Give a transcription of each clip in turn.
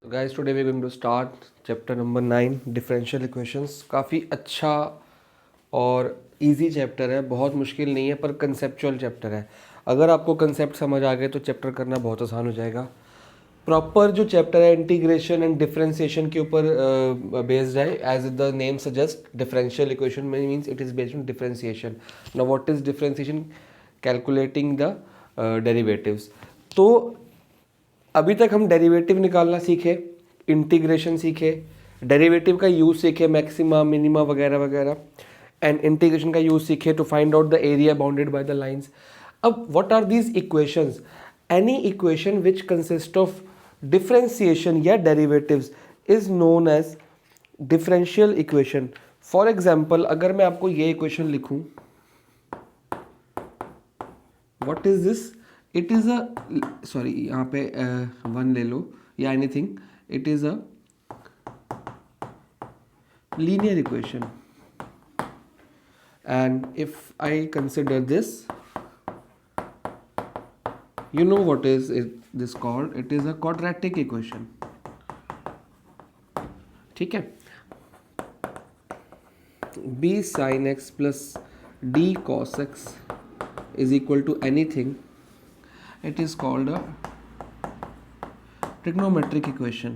तो guys today we going to start chapter number 9 differential equations. काफ़ी अच्छा और इजी चैप्टर है, बहुत मुश्किल नहीं है पर कंसेप्चुअल चैप्टर है। अगर आपको कंसेप्ट समझ आ गए तो चैप्टर करना बहुत आसान हो जाएगा। प्रॉपर जो चैप्टर है इंटीग्रेशन एंड डिफरेंशिएशन के ऊपर बेस्ड है। As the name suggest differential equation means it is based on differentiation. Now what is differentiation? Calculating the derivatives. तो अभी तक हम डेरिवेटिव निकालना सीखे, इंटीग्रेशन सीखे, डेरिवेटिव का यूज सीखे, मैक्सिमा मिनिमा वगैरह वगैरह, एंड इंटीग्रेशन का यूज सीखे to find out the area bounded by the lines. अब what are these equations? Any equation which consist of differentiation या derivatives is known as differential equation. For example, अगर मैं आपको ये इक्वेशन लिखूं, what is this? It is a, sorry यहाँ पे one ले लो या anything, it is a linear equation and if I consider this, you know what is it this called? It is a quadratic equation. ठीक है, b sin x plus d cos x is equal to anything. It is called a trigonometric equation.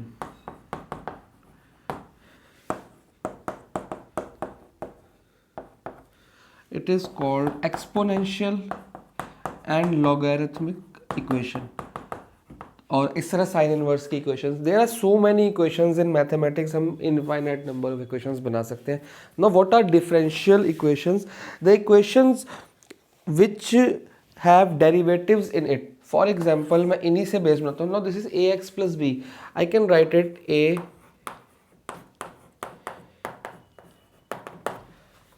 It is called exponential and logarithmic equation. और इस तरह sine inverse की equations, there are so many equations in mathematics, हम infinite number of equations बना सकते हैं। Now what are differential equations? The equations which have derivatives in it. For example, मैं इन्हीं से बेस बनाता हूँ। Now this is a x plus b, I can write it a,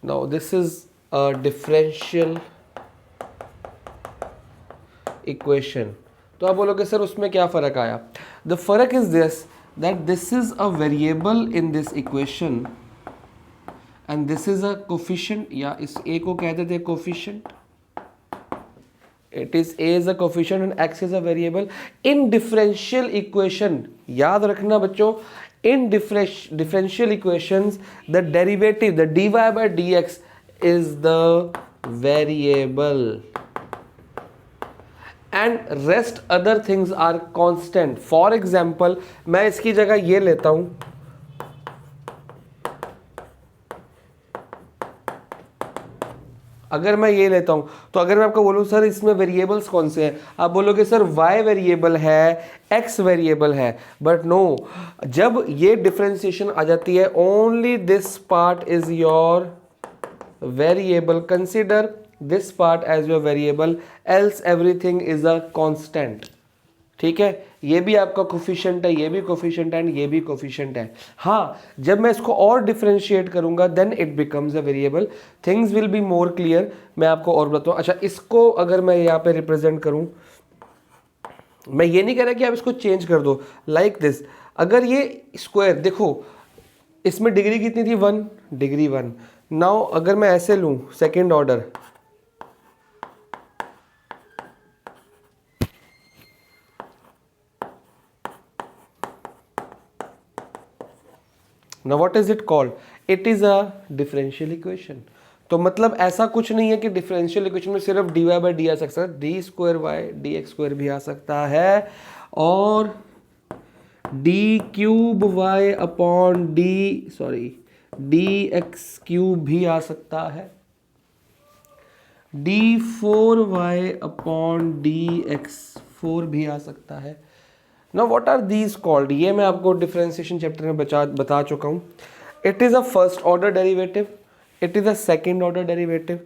now this is a differential equation. तो आप बोलोगे sir उसमें क्या फ़र्क आया? द फर्क is this, that this is a variable in this equation and this is a coefficient, या इस ए को कह देते हैं coefficient. It is a is a coefficient and x is a variable. In differential equation, याद रखना बच्चों, in differential equations the derivative, the dy by dx is the variable and rest other things are constant. For example, मैं इसकी जगह ये लेता हूं, अगर मैं ये लेता हूं तो अगर मैं आपको बोलूं सर इसमें वेरिएबल्स कौन से हैं, आप बोलोगे सर y वेरिएबल है, x वेरिएबल है, बट नो, जब ये डिफरेंशिएशन आ जाती है, only this part is your variable, consider this part as your variable, else everything is a constant. ठीक है, ये भी आपका कोफिशिएंट है, ये भी कोफिशिएंट है एंड ये भी कोफिशिएंट है। हाँ, जब मैं इसको और डिफरेंशिएट करूंगा then it becomes a variable, things will be more clear. मैं आपको और बताऊं। अच्छा, इसको अगर मैं यहाँ पे रिप्रेजेंट करूं, मैं ये नहीं कह रहा कि आप इसको चेंज कर दो, लाइक दिस। अगर ये स्क्वायर देखो, इसमें डिग्री कितनी थी? 1 डिग्री 1। नाउ अगर मैं ऐसे लूं second order, now what is it called? It is a differential equation. तो मतलब ऐसा कुछ नहीं है कि डिफरेंशियल इक्वेशन में सिर्फ dy बाई डी आ सकता है, d square y d x square भी आ सकता है, और d cube y upon d x cube भी आ सकता है, d four y upon d x four भी आ सकता है। Now what are these called? ये मैं आपको डिफरेंशिएशन चैप्टर में बता चुका हूँ। It is a first order derivative, it is a second order derivative,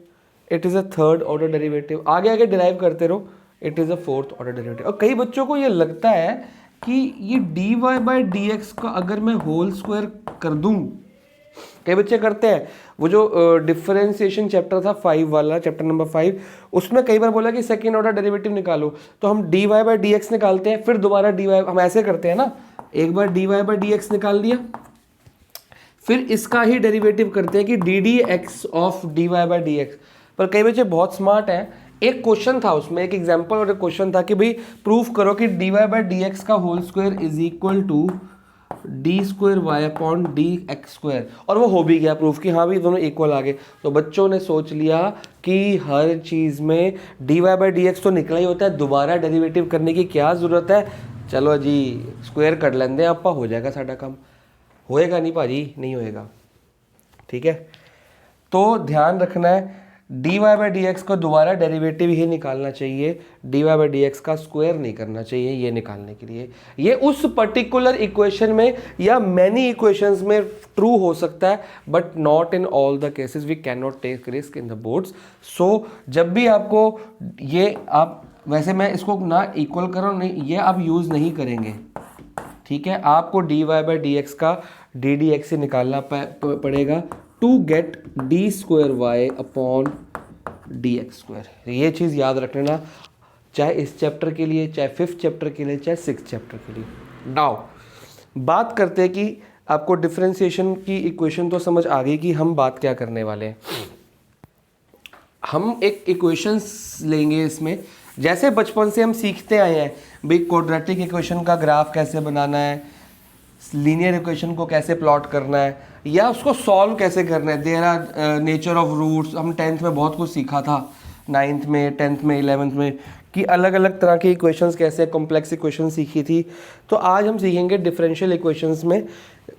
it is a third order derivative, आगे आगे डिराइव करते रहो, it is a fourth order derivative. और कई बच्चों को ये लगता है कि ये d y by d x का अगर मैं होल स्क्वायर कर दूँ, कई बच्चे करते हैं। वो जो डिफरेंशिएशन चैप्टर था 5 वाला, चैप्टर नंबर 5, उसमें कई बार बोला कि सेकेंड ऑर्डर डेरिवेटिव निकालो, तो हम d y by d x निकालते हैं, फिर दोबारा डी वाई, हम ऐसे करते हैं ना, एक बार d y by d x निकाल दिया, फिर इसका ही डेरिवेटिव करते हैं कि d d x of d y by d x. पर कई बच्चे बहुत स्मार्ट हैं, एक क्वेश्चन था उसमें, एक एग्जांपल और एक क्वेश्चन था कि भाई प्रूफ करो कि dy बाई डी एक्स का whole square is equal to d square y upon d x square, और वो हो भी गया प्रूफ कि हाँ भी दोनों इक्वल आ गए। तो बच्चों ने सोच लिया कि हर चीज़ में dy बाई डी एक्स तो निकला ही होता है, दोबारा डेरिवेटिव करने की क्या ज़रूरत है, चलो जी स्क्वायर कर लेंगे आपा, हो जाएगा साडा काम। होएगा नहीं भाजी, नहीं होएगा, ठीक है। तो ध्यान रखना है dy बाई डी एक्स को दोबारा डेरिवेटिव ही निकालना चाहिए, dy बाई डी एक्स का स्क्वायर नहीं करना चाहिए ये निकालने के लिए। ये उस पर्टिकुलर इक्वेशन में या मैनी इक्वेशंस में ट्रू हो सकता है, but not in all the cases, we can not take risk in the boards. So जब भी आपको ये, आप वैसे मैं इसको ना इक्वल करो नहीं, ये आप यूज़ नहीं करेंगे, ठीक है। आपको dy बाई डी एक्स का डी डी एक्स से निकालना पड़ेगा to get d square y upon d x square. ये चीज़ याद रख लेना, चाहे इस चैप्टर के लिए, चाहे 5th चैप्टर के लिए, चाहे 6th चैप्टर के लिए। नाउ बात करते हैं कि आपको डिफरेंशिएशन की इक्वेशन तो समझ आ गई कि हम बात क्या करने वाले हैं। हम एक इक्वेशंस लेंगे इसमें, जैसे बचपन से हम सीखते आए हैं भाई क्वाड्रेटिक इक्वेशन का ग्राफ कैसे बनाना है, लीनियर इक्वेशन को कैसे प्लॉट करना है, या उसको सॉल्व कैसे करना है। There are nature of roots, हम 10th में बहुत कुछ सीखा था, 9th में, 10th में, 11th में, कि अलग अलग तरह के इक्वेशंस कैसे, कॉम्प्लेक्स इक्वेशन सीखी थी। तो आज हम सीखेंगे डिफरेंशियल इक्वेशंस में,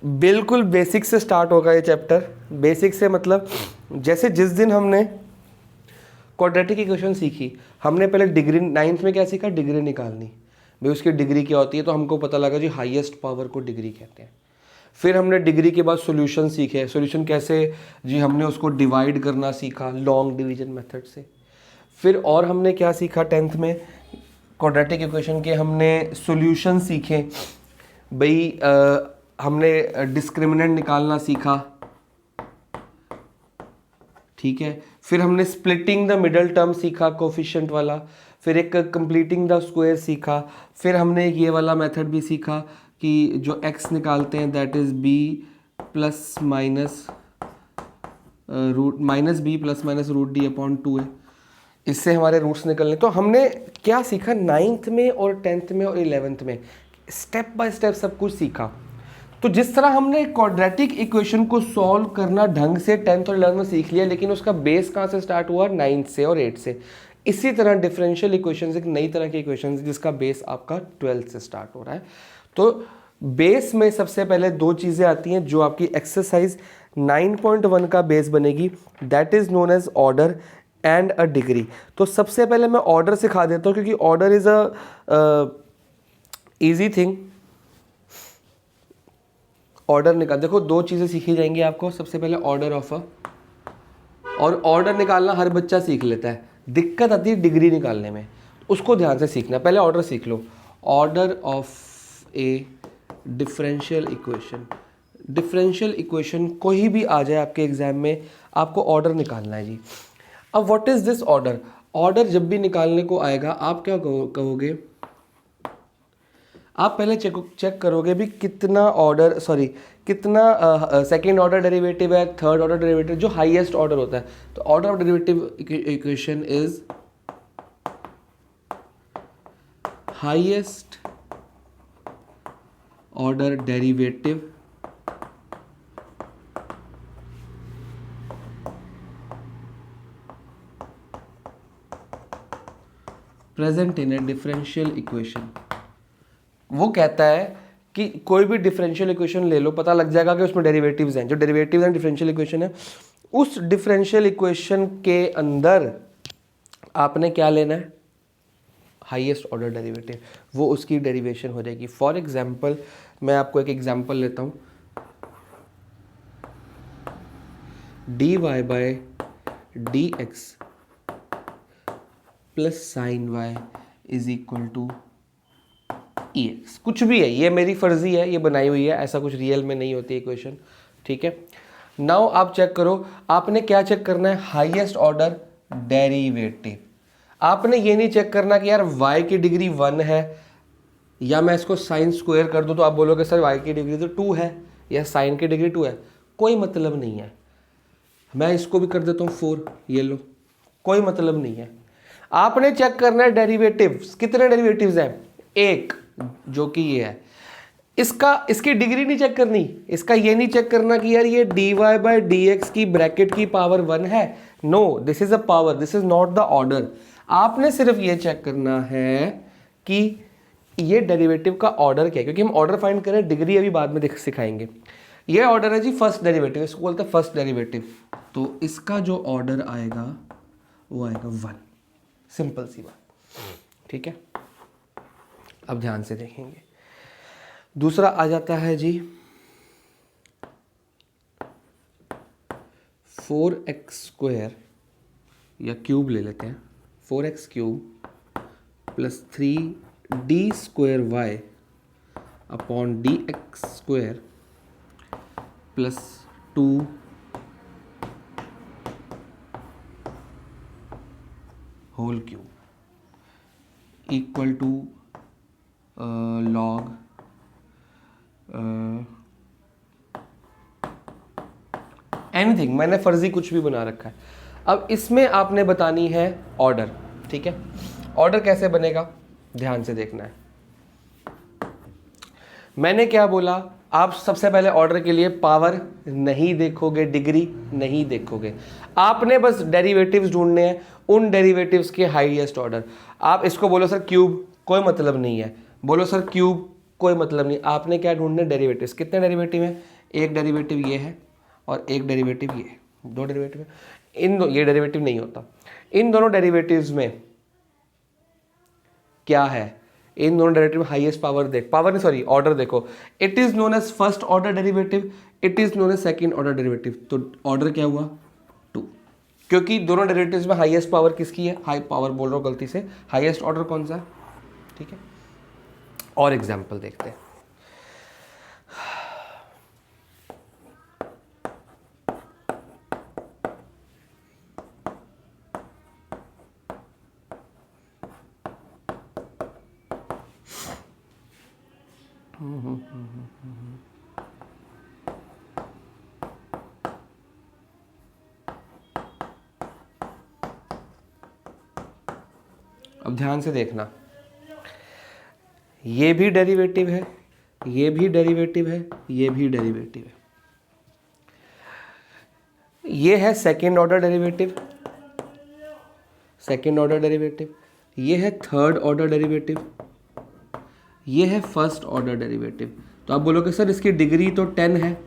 बिल्कुल बेसिक से स्टार्ट होगा ये चैप्टर। बेसिक से मतलब जैसे जिस दिन हमने क्वाड्रेटिक इक्वेशन सीखी, हमने पहले डिग्री 9th में क्या सीखा, डिग्री निकालनी, भाई उसकी डिग्री क्या होती है, तो हमको पता लगा जी हाईएस्ट पावर को डिग्री कहते हैं। फिर हमने डिग्री के बाद सॉल्यूशन सीखे, सॉल्यूशन कैसे जी, हमने उसको डिवाइड करना सीखा लॉन्ग डिवीजन मेथड से। फिर और हमने क्या सीखा 10th में क्वाड्रेटिक इक्वेशन के, हमने सॉल्यूशन सीखे, भाई हमने डिस्क्रिमिनेंट निकालना सीखा, ठीक है। फिर हमने स्प्लिटिंग द मिडल टर्म सीखा कोफिशिएंट वाला, फिर एक कंप्लीटिंग द स्क्वायर सीखा, फिर हमने ये वाला मेथड भी सीखा कि जो x निकालते हैं that is b plus minus root d upon 2 है, इससे हमारे रूट्स निकलने। तो हमने क्या सीखा 9th में और 10th में और 11th में, स्टेप बाय स्टेप सब कुछ सीखा। तो जिस तरह हमने क्वाड्रेटिक इक्वेशन को सॉल्व करना ढंग से 10th और 11th में सीख लिया, लेकिन उसका बेस कहाँ से स्टार्ट हुआ, 9th से और 8th से। इसी तरह डिफरेंशियल इक्वेशंस एक नई तरह की इक्वेशंस जिसका बेस आपका 12th से स्टार्ट हो रहा है। तो बेस में सबसे पहले दो चीज़ें आती हैं जो आपकी एक्सरसाइज 9.1 का बेस बनेगी, that is known as order and a degree. तो सबसे पहले मैं ऑर्डर सिखा देता हूँ, क्योंकि order is a easy thing. Order निकाल, देखो दो चीज़ें सीखी जाएंगी आपको। सबसे पहले ऑर्डर ऑफ अ, और ऑर्डर निकालना हर बच्चा सीख लेता है, दिक्कत आती है डिग्री निकालने में, उसको ध्यान से सीखना। पहले ऑर्डर सीख लो, order of a differential equation. Differential equation कोई भी आ जाए आपके एग्जाम में, आपको ऑर्डर निकालना है जी। अब what is this order? Order जब भी निकालने को आएगा आप क्या कहोगे, आप पहले चेक करोगे भी कितना ऑर्डर, कितना सेकेंड ऑर्डर डेरिवेटिव है, थर्ड ऑर्डर डेरिवेटिव, जो हाईएस्ट ऑर्डर होता है। तो order of derivative equation is highest order derivative present in A differential equation. वो कहता है कि कोई भी डिफरेंशियल इक्वेशन ले लो, पता लग जाएगा कि उसमें डेरिवेटिव्स हैं। जो डेरिवेटिव्स हैं डिफरेंशियल इक्वेशन है, उस डिफरेंशियल इक्वेशन के अंदर आपने क्या लेना है, हाईएस्ट ऑर्डर डेरिवेटिव, वो उसकी डेरिवेशन हो जाएगी। फॉर एग्जांपल मैं आपको एक एग्जांपल लेता हूँ, dy by d x plus sine y is equal to EX। कुछ भी है, ये मेरी फर्जी है, ये बनाई हुई है, ऐसा कुछ रियल में नहीं होती इक्वेशन, ठीक है। नाउ आप चेक करो, आपने क्या चेक करना है, हाईएस्ट ऑर्डर डेरिवेटिव। आपने ये नहीं चेक करना कि यार y की डिग्री 1 है, या मैं इसको साइन स्क्वायर कर दूं तो आप बोलोगे सर y की डिग्री तो 2 है, या साइन की डिग्री 2 है। कोई मतलब नहीं है। मैं इसको भी कर देता हूँ 4, ये लो, कोई मतलब नहीं है। आपने चेक करना है डेरिवेटिव्स, कितने डेरिवेटिव्स हैं, एक, जो कि ये है। इसकी डिग्री नहीं चेक करनी, इसका ये नहीं चेक करना कि यार ये dy बाई डी एक्स की ब्रैकेट की पावर 1 है। No, this is a power, this is not the order. आपने सिर्फ ये चेक करना है कि ये डेरिवेटिव का ऑर्डर क्या है, क्योंकि हम ऑर्डर फाइंड करें, डिग्री अभी बाद में सिखाएंगे। ये ऑर्डर है जी फर्स्ट डेरिवेटिव, इसको बोलते हैं फर्स्ट डेरिवेटिव। तो इसका जो ऑर्डर आएगा वो आएगा 1, सिंपल सी बात, ठीक है। अब ध्यान से देखेंगे। दूसरा आ जाता है जी 4x² या क्यूब ले लेते हैं, 4x³ plus 3d² upon dx² plus 2 whole cube equal to log anything, मैंने फर्जी कुछ भी बना रखा है। अब इसमें आपने बतानी है ऑर्डर, ठीक है। ऑर्डर कैसे बनेगा, ध्यान से देखना है। मैंने क्या बोला, आप सबसे पहले ऑर्डर के लिए पावर नहीं देखोगे, डिग्री नहीं देखोगे, आपने बस डेरिवेटिव्स ढूंढने हैं, उन डेरिवेटिव्स के हाईएस्ट ऑर्डर। आप इसको बोलो सर क्यूब, कोई मतलब नहीं है, बोलो सर क्यूब, कोई मतलब नहीं। आपने क्या ढूंढने, डेरिवेटिव्स। कितने डेरिवेटिव हैं, एक डेरिवेटिव ये है और एक डेरिवेटिव ये है, दो डेरिवेटिव है। ये डेरिवेटिव नहीं होता। इन दोनों डेरिवेटिव्स में क्या है, इन दोनों डेरिवेटिव हाईएस्ट पावर देख, पावर नहीं सॉरी ऑर्डर देखो। It is known as first order derivative, it is known as second order derivative. तो ऑर्डर क्या हुआ, 2, क्योंकि दोनों डेरिवेटिव्स में हाईएस्ट पावर किसकी है, हाई पावर बोल रहा हूँ गलती से, हाईएस्ट ऑर्डर कौन सा है, ठीक है। और एग्जाम्पल देखते हैं। अब ध्यान से देखना, ये भी डेरिवेटिव है, ये भी डेरिवेटिव है, ये भी डेरिवेटिव है। ये है second order derivative, second order derivative, ये है थर्ड ऑर्डर डेरिवेटिव, ये है फर्स्ट ऑर्डर डेरिवेटिव। तो आप बोलोगे सर इसकी डिग्री तो 10 है,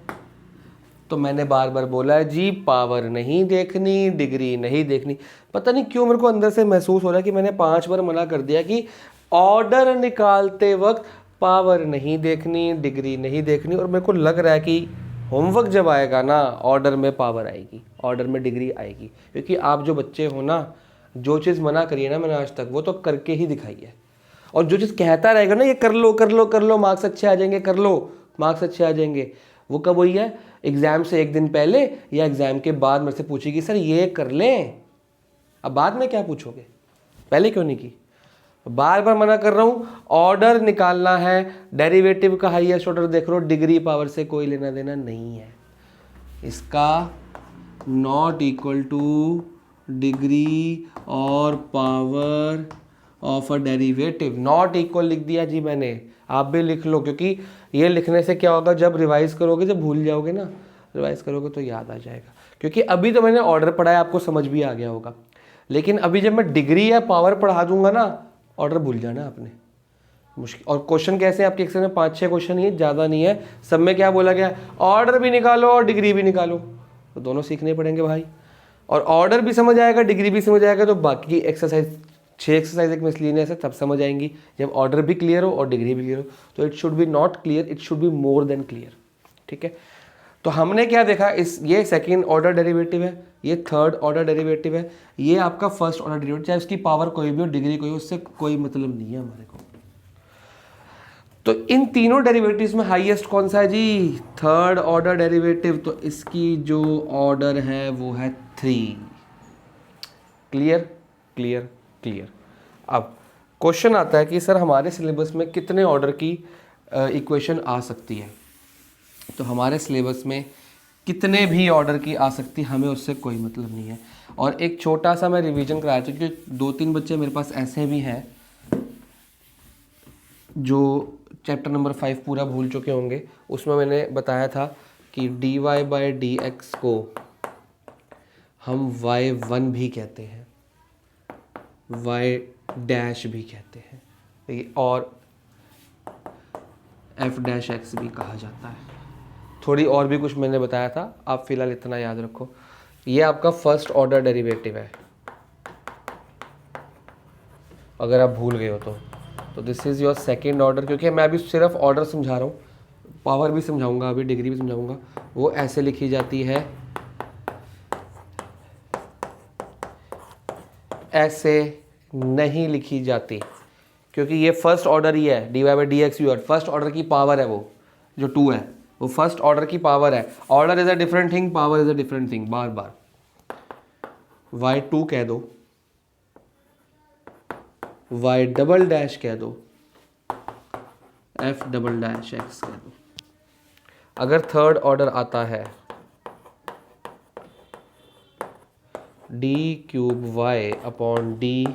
तो मैंने बार बार बोला है जी पावर नहीं देखनी, डिग्री नहीं देखनी। पता नहीं क्यों मेरे को अंदर से महसूस हो रहा है कि मैंने 5 बार मना कर दिया कि ऑर्डर निकालते वक्त पावर नहीं देखनी, डिग्री नहीं देखनी, और मेरे को लग रहा है कि होमवर्क जब आएगा ना, ऑर्डर में पावर आएगी, ऑर्डर में डिग्री आएगी। क्योंकि आप जो बच्चे हो ना, जो चीज़ मना करिए ना मैंने आज तक, वो तो करके ही दिखाई है। और जो चीज़ कहता रहेगा ना, ये कर लो कर लो कर लो, मार्क्स अच्छे आ जाएंगे, कर लो मार्क्स अच्छे आ जाएंगे, वो कब हुई है, एग्ज़ाम से एक दिन पहले या एग्ज़ाम के बाद मेरे से पूछेगी सर ये कर लें। अब बाद में क्या पूछोगे, पहले क्यों नहीं की। बार बार मना कर रहा हूँ, ऑर्डर निकालना है, डेरिवेटिव का हाईएस्ट ऑर्डर देख लो, डिग्री पावर से कोई लेना देना नहीं है। इसका नॉट इक्वल टू डिग्री और power of a derivative, not equal लिख दिया जी मैंने, आप भी लिख लो। क्योंकि ये लिखने से क्या होगा, जब रिवाइज करोगे, जब भूल जाओगे ना, रिवाइज करोगे तो याद आ जाएगा। क्योंकि अभी तो मैंने ऑर्डर पढ़ाया, आपको समझ भी आ गया होगा, लेकिन अभी जब मैं डिग्री या पावर पढ़ा दूंगा ना, ऑर्डर भूल जाना आपने, मुश्किल। और क्वेश्चन कैसे आपके एग्जाम में 5-6 क्वेश्चन ही है, ज़्यादा नहीं है। सब में क्या बोला गया, ऑर्डर भी निकालो और डिग्री भी निकालो, तो दोनों सीखने पड़ेंगे भाई। और ऑर्डर भी समझ आएगा, डिग्री भी समझ आएगा, तो बाकी एक्सरसाइज 6 एक्सरसाइज एक मिसलिनियस है, तब समझ आएंगी जब ऑर्डर भी क्लियर हो और डिग्री भी क्लियर हो। तो it should B not clear, it should be more than clear, ठीक है। तो हमने क्या देखा, ये सेकेंड ऑर्डर डेरिवेटिव है, ये थर्ड ऑर्डर डेरिवेटिव है, ये आपका फर्स्ट ऑर्डर डेरिवेटिव, चाहे उसकी पावर कोई भी हो, डिग्री कोई हो, उससे कोई मतलब नहीं है हमारे को। तो इन तीनों डेरिवेटिव्स में हाईएस्ट कौन सा है जी, थर्ड ऑर्डर डेरिवेटिव। तो इसकी जो ऑर्डर है वो है 3। Clear clear clear. अब क्वेश्चन आता है कि सर हमारे सिलेबस में कितने ऑर्डर की इक्वेशन आ सकती है। तो हमारे सिलेबस में कितने भी ऑर्डर की आ सकती, हमें उससे कोई मतलब नहीं है। और एक छोटा सा मैं रिवीजन कराया था, क्योंकि 2-3 बच्चे मेरे पास ऐसे भी हैं जो चैप्टर नंबर 5 पूरा भूल चुके होंगे। उसमें मैंने बताया था कि dy/dx को हम y1 भी कहते हैं, y' भी कहते हैं, और f' भी कहा जाता है। थोड़ी और भी कुछ मैंने बताया था, आप फिलहाल इतना याद रखो। ये आपका फर्स्ट ऑर्डर डेरिवेटिव है, अगर आप भूल गए हो तो this is your second order. क्योंकि मैं अभी सिर्फ ऑर्डर समझा रहा हूँ, पावर भी समझाऊंगा, अभी डिग्री भी समझाऊंगा। वो ऐसे लिखी जाती है, ऐसे नहीं लिखी जाती, क्योंकि ये फर्स्ट ऑर्डर ही है। dy/dx यू फर्स्ट ऑर्डर की पावर है, वो जो 2 है वो फर्स्ट ऑर्डर की पावर है। Order is a different thing, power is a different thing. Bar bar y2 कह दो, y" कह दो, f"x कह दो। अगर थर्ड ऑर्डर आता है d³y/d,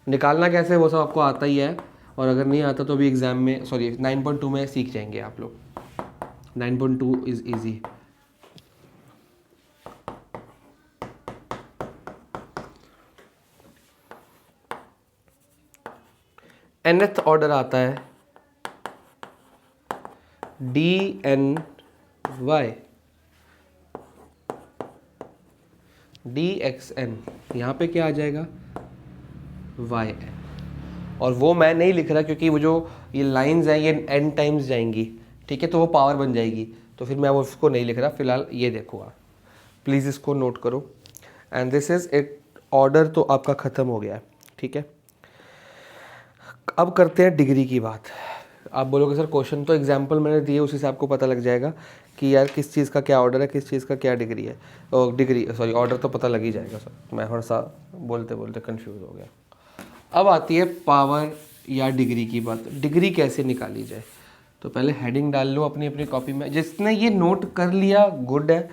निकालना कैसे वो सब आपको आता ही है, और अगर नहीं आता तो भी एग्जाम में, सॉरी 9.2 में सीख जाएंगे आप लोग। 9.2 इज इजी। nth ऑर्डर आता है dny dxn, यहाँ पे क्या आ जाएगा yn। और वो मैं नहीं लिख रहा क्योंकि वो जो ये लाइंस हैं ये n टाइम्स जाएंगी, ठीक है, तो वो पावर बन जाएगी, तो फिर मैं वो उसको नहीं लिख रहा। फिलहाल ये देखो आप, प्लीज़ इसको नोट करो। And this is it, order तो आपका ख़त्म हो गया है, ठीक है। अब करते हैं डिग्री की बात। आप बोलोगे सर क्वेश्चन तो एग्जाम्पल मैंने दिए, उसी से आपको पता लग जाएगा कि यार किस चीज़ का क्या ऑर्डर है, किस चीज़ का क्या डिग्री है। और डिग्री सॉरी ऑर्डर तो पता लग ही जाएगा सर, मैं थोड़ा सा बोलते बोलते कंफ्यूज हो गया। अब आती है पावर या डिग्री की बात। डिग्री कैसे निकाली जाए, तो पहले हेडिंग डाल लो अपनी अपनी कॉपी में। जिसने ये नोट कर लिया गुड है,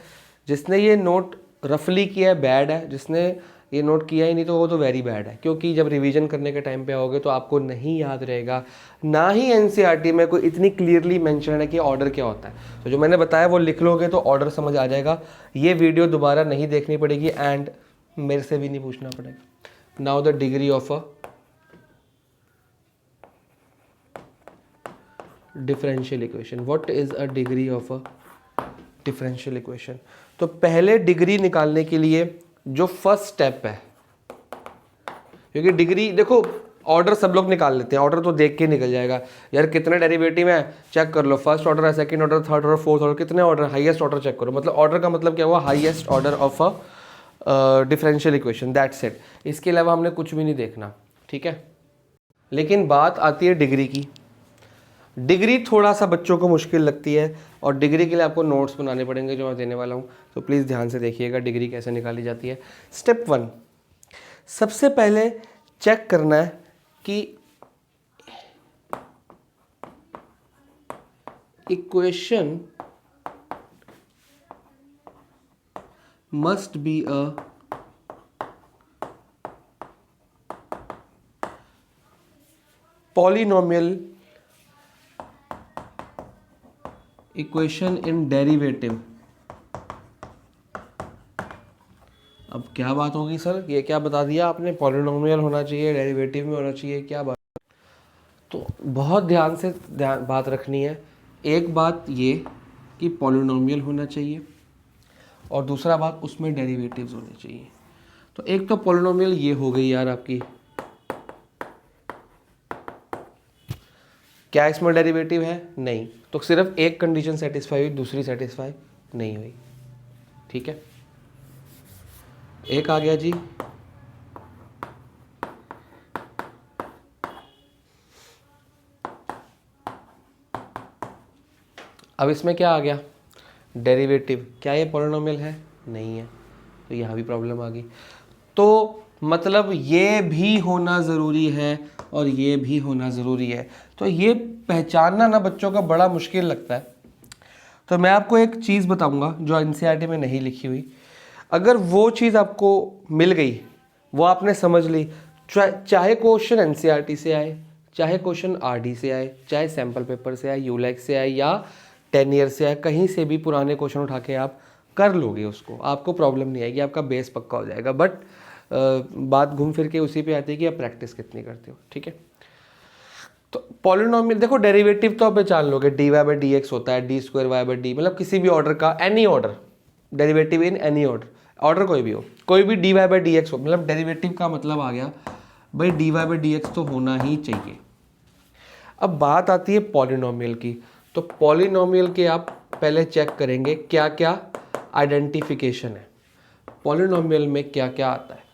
जिसने ये नोट रफली किया है बैड है, जिसने ये नोट किया ही नहीं तो वो तो वेरी बैड है। क्योंकि जब रिवीजन करने के टाइम पे आओगे तो आपको नहीं याद रहेगा, ना ही एनसीईआरटी में कोई इतनी क्लियरली मेंशन है कि ऑर्डर क्या होता है। तो जो मैंने बताया वो लिख लोगे तो ऑर्डर समझ आ जाएगा। ये वीडियो दोबारा नहीं देखनी पड़ेगी एंड मेरे से भी नहीं पूछना पड़ेगा। Now the degree of a differential equation. What is a degree of a differential equation? तो पहले डिग्री निकालने के लिए जो फर्स्ट स्टेप है, क्योंकि डिग्री देखो ऑर्डर सब लोग निकाल लेते हैं, ऑर्डर तो देख के निकल जाएगा यार कितने डेरिवेटिव है चेक कर लो, फर्स्ट ऑर्डर है, second order, third order, fourth order, कितने ऑर्डर, हाईएस्ट ऑर्डर चेक करो। मतलब ऑर्डर का मतलब क्या हुआ, highest order of a differential equation, that's it. इसके अलावा हमने कुछ भी नहीं देखना, ठीक है। लेकिन बात आती है डिग्री की। डिग्री थोड़ा सा बच्चों को मुश्किल लगती है और डिग्री के लिए आपको नोट्स बनाने पड़ेंगे जो मैं देने वाला हूँ, तो प्लीज़ ध्यान से देखिएगा डिग्री कैसे निकाली जाती है। स्टेप 1, सबसे पहले चेक करना है कि equation must be a polynomial equation in derivative. अब क्या बात होगी सर, ये क्या बता दिया आपने, पॉलिनोमियल होना चाहिए, डेरिवेटिव में होना चाहिए, क्या बात? तो बहुत ध्यान से बात रखनी है। एक बात ये कि पॉलिनोमियल होना चाहिए और दूसरा बात उसमें डेरिवेटिव्स होने चाहिए। तो एक तो पॉलिनोमियल ये हो गई यार आपकी, क्या इसमें डेरिवेटिव है? नहीं, तो सिर्फ एक कंडीशन सेटिस्फाई हुई, दूसरी सेटिस्फाई नहीं हुई, ठीक है। एक आ गया जी, अब इसमें क्या आ गया, डेरिवेटिव। क्या ये पॉलिनोमियल है? नहीं है, तो यहाँ भी प्रॉब्लम आ गई। तो मतलब ये भी होना ज़रूरी है और ये भी होना ज़रूरी है। तो ये पहचानना ना बच्चों का बड़ा मुश्किल लगता है। तो मैं आपको एक चीज़ बताऊंगा जो एनसीईआरटी में नहीं लिखी हुई। अगर वो चीज़ आपको मिल गई, वो आपने समझ ली, चाहे क्वेश्चन एनसीईआरटी से आए, चाहे क्वेश्चन आरडी से आए, चाहे सैम्पल पेपर से आए, यूलैक से आए या 10 ईयर से आए, कहीं से भी पुराने क्वेश्चन उठा के आप कर लोगे उसको, आपको प्रॉब्लम नहीं आएगी, आपका बेस पक्का हो जाएगा। बट बात घूम फिर के उसी पे आती है कि आप प्रैक्टिस कितनी करते हो। ठीक है, तो पॉलिनोमियल देखो, डेरिवेटिव तो आप पहचान लोगे, dy बाई डी एक्स होता है d square y by d, मतलब किसी भी ऑर्डर का, any order, derivative in any order, order कोई भी हो, कोई भी dy बाई डी एक्स हो, मतलब डेरिवेटिव का मतलब आ गया भाई dy बाई डी एक्स तो होना ही चाहिए। अब बात आती है पॉलिनोमियल की, तो पॉलिनोमियल के आप पहले चेक करेंगे क्या क्या आइडेंटिफिकेशन है, पॉलिनोमियल में क्या क्या आता है।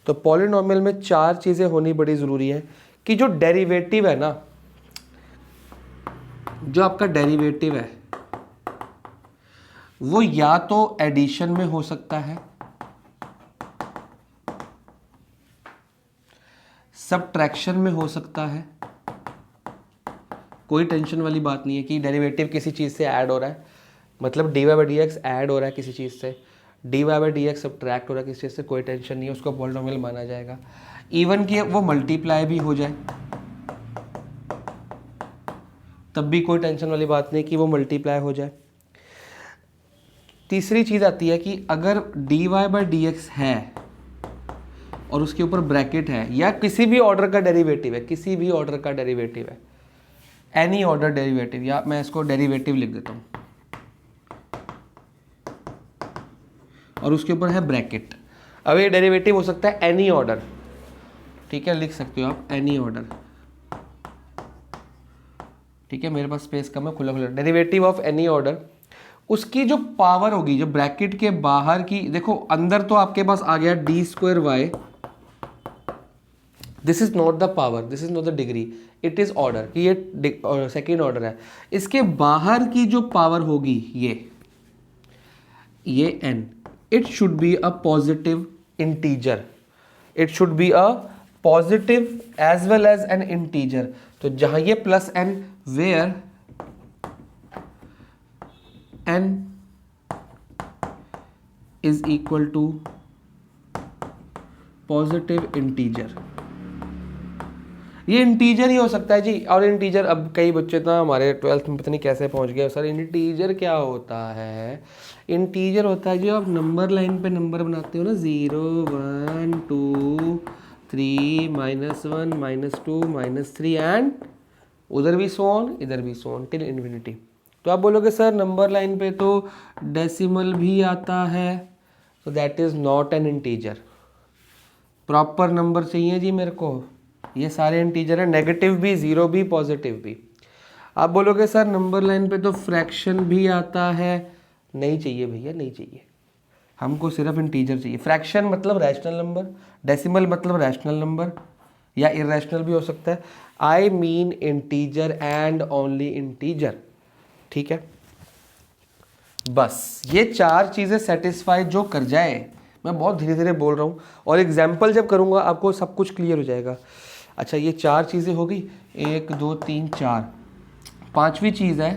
तो पॉलिनोमियल में 4 चीज़ें होनी बड़ी ज़रूरी है कि जो डेरिवेटिव है ना, जो आपका डेरिवेटिव है वो या तो एडिशन में हो सकता है, सबट्रैक्शन में हो सकता है, कोई टेंशन वाली बात नहीं है कि डेरिवेटिव किसी चीज़ से ऐड हो रहा है, मतलब dy by d x add हो रहा है किसी चीज़ से, dy by d x subtract हो रहा है किसी चीज़ से, कोई टेंशन नहीं है, उसको पॉलिनोमियल माना जाएगा। इवन कि वो मल्टीप्लाई भी हो जाए तब भी कोई टेंशन वाली बात नहीं कि वो मल्टीप्लाई हो जाए। तीसरी चीज़ आती है कि अगर dy बाई डी एक्स है और उसके ऊपर ब्रैकेट है, या किसी भी ऑर्डर का डेरिवेटिव है, किसी भी ऑर्डर का डेरिवेटिव है, एनी ऑर्डर डेरिवेटिव, या मैं इसको डेरिवेटिव लिख देता हूँ और उसके ऊपर है ब्रैकेट। अब ये डेरिवेटिव हो सकता है एनी ऑर्डर, ठीक है, लिख सकते हो आप एनी ऑर्डर, ठीक है, मेरे पास स्पेस कम है, खुला खुला, डेरिवेटिव ऑफ एनी ऑर्डर, उसकी जो पावर होगी, जो ब्रैकेट के बाहर की, देखो अंदर तो आपके पास आ गया d square y, this is not the power, this is not the degree, it is order, कि ये सेकेंड ऑर्डर है। इसके बाहर की जो पावर होगी ये n, it should be a positive integer, it should be a positive as well as an integer. तो जहां ये plus n, where n is equal to positive integer, ये इंटीजर ही हो सकता है जी। और इंटीजर, अब कई बच्चे तो हमारे 12th में पता नहीं कैसे पहुंच गए, सर इंटीजर क्या होता है? इंटीजर होता है जो आप नंबर लाइन पे नंबर बनाते हो ना, 0 1 2 3 -1 -2 -3 एंड उधर भी सो ऑन, इधर भी सो ऑन टिल इन्फिनिटी। तो आप बोलोगे सर नंबर लाइन पे तो डेसिमल भी आता है, तो that is not an integer. Proper number चाहिए जी मेरे को, ये सारे इंटीजर है, नेगेटिव भी, जीरो भी, पॉजिटिव भी। आप बोलोगे सर नंबर लाइन पे तो फ्रैक्शन भी आता है, नहीं चाहिए भैया, नहीं चाहिए, हमको सिर्फ इंटीजर चाहिए। फ्रैक्शन मतलब रैशनल नंबर, डेसिमल मतलब रैशनल नंबर या इरेशनल भी हो सकता है। I mean integer and only integer, ठीक है। बस ये 4 चीज़ें सेटिस्फाई जो कर जाए, मैं बहुत धीरे धीरे बोल रहा हूँ और एग्जाम्पल जब करूँगा आपको सब कुछ क्लियर हो जाएगा। अच्छा, ये 4 चीज़ें हो गई, 1 2 3 4। 5वीं चीज़ है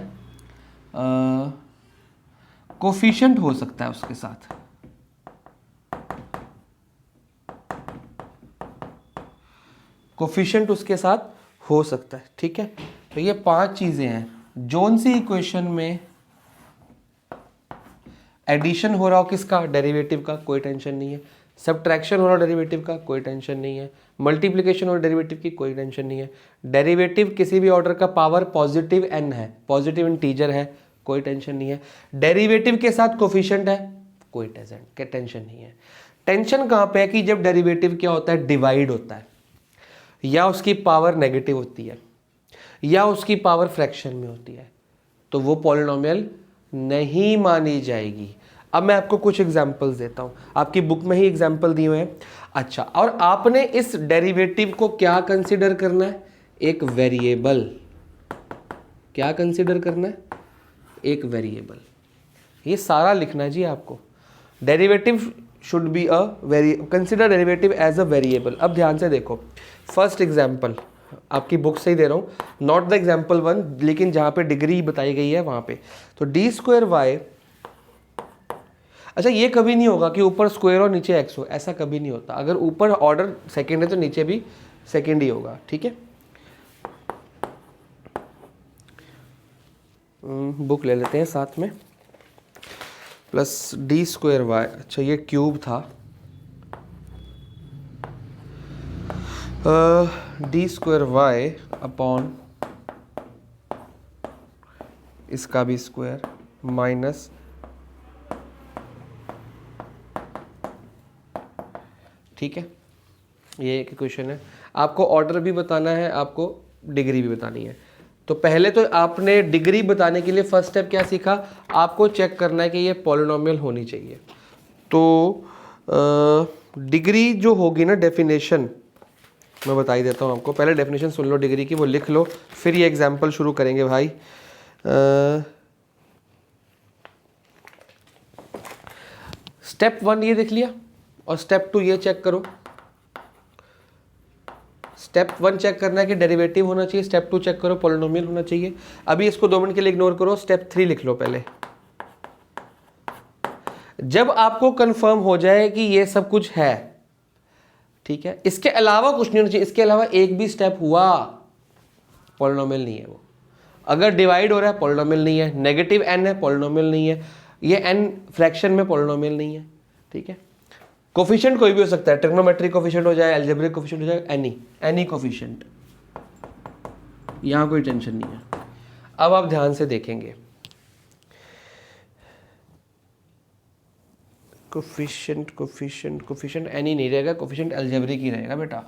कोफिशिएंट हो सकता है उसके साथ, कोफिशिएंट उसके साथ हो सकता है, ठीक है। तो ये 5 चीज़ें हैं। जोन सी इक्वेशन में एडिशन हो रहा हो किसका, डेरिवेटिव का, कोई टेंशन नहीं है। सबट्रैक्शन हो रहा हो डेरिवेटिव का, कोई टेंशन नहीं है। मल्टीप्लिकेशन हो रहा डेरिवेटिव की, कोई टेंशन नहीं है। डेरिवेटिव किसी भी ऑर्डर का पावर पॉजिटिव n है, पॉजिटिव इंटीजर है, कोई टेंशन नहीं है। डेरिवेटिव के साथ कोफिशिएंट है, कोई टेंशन नहीं है। टेंशन कहाँ पे है कि जब डेरिवेटिव क्या होता है, डिवाइड होता है, या उसकी पावर नेगेटिव होती है, या उसकी पावर फ्रैक्शन में होती है, तो वो पॉलिनोमियल नहीं मानी जाएगी। अब मैं आपको कुछ एग्जाम्पल्स देता हूँ, आपकी बुक में ही एग्जाम्पल दिए हुए हैं। अच्छा, और आपने इस डेरिवेटिव को क्या कंसिडर करना है, एक वेरिएबल। क्या कंसिडर करना है, एक वेरिएबल। ये सारा लिखना है जी आपको। Derivative should be consider derivative as a variable. अब ध्यान से देखो, फर्स्ट एग्जाम्पल, आपकी बुक से ही दे रहा हूँ, नॉट द एग्जाम्पल 1, लेकिन जहाँ पे डिग्री बताई गई है वहाँ पे। तो d²y, अच्छा ये कभी नहीं होगा कि ऊपर स्क्वायर और नीचे एक्स हो, ऐसा कभी नहीं होता। अगर ऊपर ऑर्डर सेकेंड है तो नीचे भी सेकेंड ही होगा, ठीक है। बुक ले लेते हैं साथ में, प्लस d²y, अच्छा ये क्यूब था, d²y अपॉन इसका भी स्क्वायर माइनस ठीक है। ये एक क्वेश्चन है, आपको ऑर्डर भी बताना है, आपको डिग्री भी बतानी है। तो पहले तो आपने डिग्री बताने के लिए फर्स्ट स्टेप क्या सीखा, आपको चेक करना है कि ये पॉलिनोमियल होनी चाहिए। तो डिग्री जो होगी ना, डेफिनेशन मैं बता ही देता हूँ आपको, पहले डेफिनेशन सुन लो डिग्री की, वो लिख लो, फिर ये एग्जाम्पल शुरू करेंगे भाई। स्टेप 1 ये देख लिया, और स्टेप 2 ये चेक करो। स्टेप 1 चेक करना है कि डेरिवेटिव होना चाहिए, स्टेप 2 चेक करो पॉलिनोमियल होना चाहिए। अभी इसको 2 मिनट के लिए इग्नोर करो, स्टेप 3 लिख लो पहले। जब आपको कंफर्म हो जाए कि ये सब कुछ है, ठीक है, इसके अलावा कुछ नहीं होना चाहिए, इसके अलावा एक भी स्टेप हुआ पॉलिनोमियल नहीं है वो। अगर डिवाइड हो रहा है पॉलिनोमियल नहीं है, नेगेटिव n है पॉलिनोमियल नहीं है, ये n फ्रैक्शन में पॉलिनोमियल नहीं है, ठीक है। कोफिशिएंट कोई भी हो सकता है, ट्रिग्नोमेट्रिक कोफिशिएंट हो जाए, अलजेब्रिक कोफिशिएंट हो जाए, एनी कोफिशिएंट, यहां कोई टेंशन नहीं है। अब आप ध्यान से देखेंगे, कोफिशिएंट एनी नहीं रहेगा, कोफिशिएंट अलजेब्रिक ही रहेगा बेटा,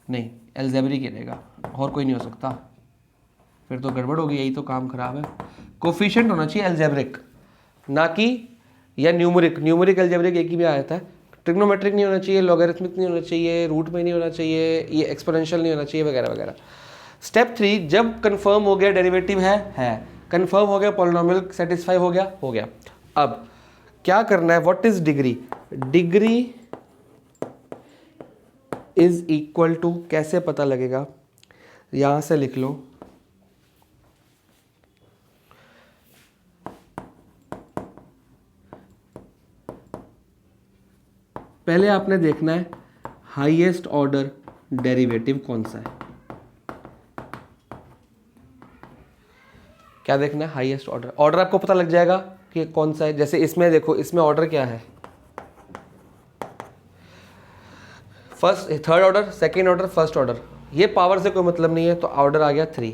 नहीं अलजेब्रिक ही रहेगा, और कोई नहीं हो सकता, फिर तो गड़बड़ होगी, यही तो काम खराब है। कोफिशिएंट होना चाहिए अलजेब्रिक, ना कि या न्यूमेरिक। न्यूमेरिक अलजेब्रिक एक ही में आता है, ट्रिग्नोमेट्रिक नहीं होना चाहिए, लॉगरिथमिक नहीं होना चाहिए, रूट में नहीं होना चाहिए, ये एक्सपोनेंशियल नहीं होना चाहिए, वगैरह वगैरह। स्टेप 3, जब कंफर्म हो गया डेरिवेटिव है, कंफर्म हो गया पॉलिनोमियल सेटिस्फाई हो गया। अब क्या करना है, what is degree, degree is equal to, कैसे पता लगेगा, यहां से लिख लो, पहले आपने देखना है हाईएस्ट ऑर्डर डेरिवेटिव कौन सा है। क्या देखना है, हाईएस्ट ऑर्डर। ऑर्डर आपको पता लग जाएगा कि कौन सा है, जैसे इसमें देखो, इसमें ऑर्डर क्या है, first third order, second order, first order, ये पावर से कोई मतलब नहीं है, तो ऑर्डर आ गया 3।